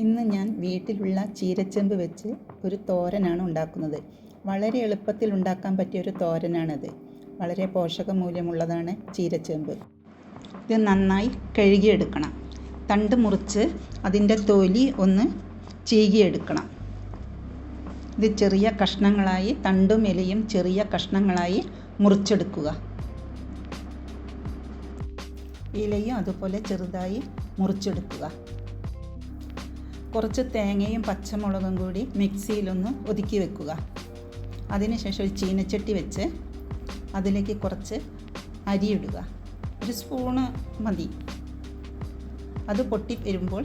ഇന്ന് ഞാൻ വീട്ടിലുള്ള ചീരച്ചെമ്പ് വെച്ച് ഒരു തോരനാണ് ഉണ്ടാക്കുന്നത്. വളരെ എളുപ്പത്തിൽ ഉണ്ടാക്കാൻ പറ്റിയൊരു തോരനാണത്. വളരെ പോഷകമൂല്യമുള്ളതാണ് ചീരച്ചെമ്പ്. ഇത് നന്നായി കഴുകിയെടുക്കണം. തണ്ട് മുറിച്ച് അതിൻ്റെ തൊലി ഒന്ന് ചീകിയെടുക്കണം. ഇത് ചെറിയ കഷ്ണങ്ങളായി, തണ്ടും ഇലയും ചെറിയ കഷ്ണങ്ങളായി മുറിച്ചെടുക്കുക. ഇലയും അതുപോലെ ചെറുതായി മുറിച്ചെടുക്കുക. കുറച്ച് തേങ്ങയും പച്ചമുളകും കൂടി മിക്സിയിലൊന്ന് ഒതുക്കി വെക്കുക. അതിനുശേഷം ഒരു ചീനച്ചട്ടി വെച്ച് അതിലേക്ക് കുറച്ച് അരി ഇടുക. ഒരു സ്പൂണ് മതി. അത് പൊട്ടി വരുമ്പോൾ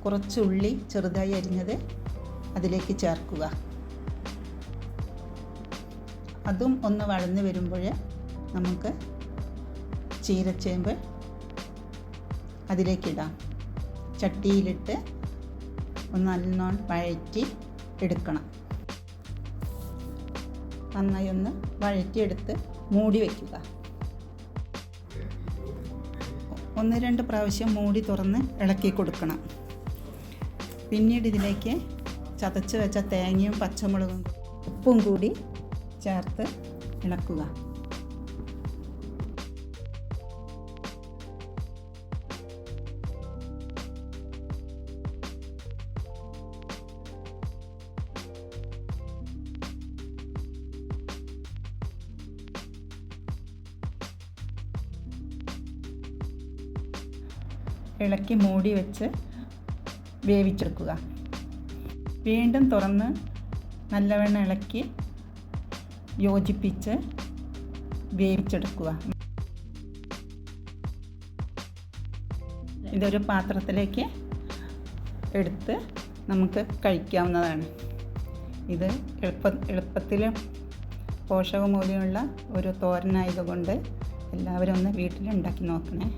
കുറച്ച് ഉള്ളി ചെറുതായി അരിഞ്ഞത് അതിലേക്ക് ചേർക്കുക. അതും ഒന്ന് വഴന്ന് വരുമ്പോൾ നമുക്ക് ചീരച്ചേമ്പ് അതിലേക്കിടാം. ചട്ടിയിലിട്ട് ഒന്ന് നല്ലോണം വഴറ്റി എടുക്കണം. നന്നായി ഒന്ന് വഴറ്റിയെടുത്ത് മൂടി വയ്ക്കുക. 1-2 പ്രാവശ്യം മൂടി തുറന്ന് ഇളക്കി കൊടുക്കണം. പിന്നീട് ഇതിലേക്ക് ചതച്ച് വെച്ച തേങ്ങയും പച്ചമുളകും ഉപ്പും കൂടി ചേർത്ത് ഇളക്കുക. ഇളക്കി മൂടി വെച്ച് വേവിച്ചെടുക്കുക. വീണ്ടും തുറന്ന് നല്ലവണ്ണം ഇളക്കി യോജിപ്പിച്ച് വേവിച്ചെടുക്കുക. ഇതൊരു പാത്രത്തിലേക്ക് എടുത്ത് നമുക്ക് കഴിക്കാവുന്നതാണ്. ഇത് എളുപ്പത്തിൽ പോഷകമൂല്യമുള്ള ഒരു തോരനായതുകൊണ്ട് എല്ലാവരും ഒന്ന് വീട്ടിൽ ഉണ്ടാക്കി നോക്കണേ.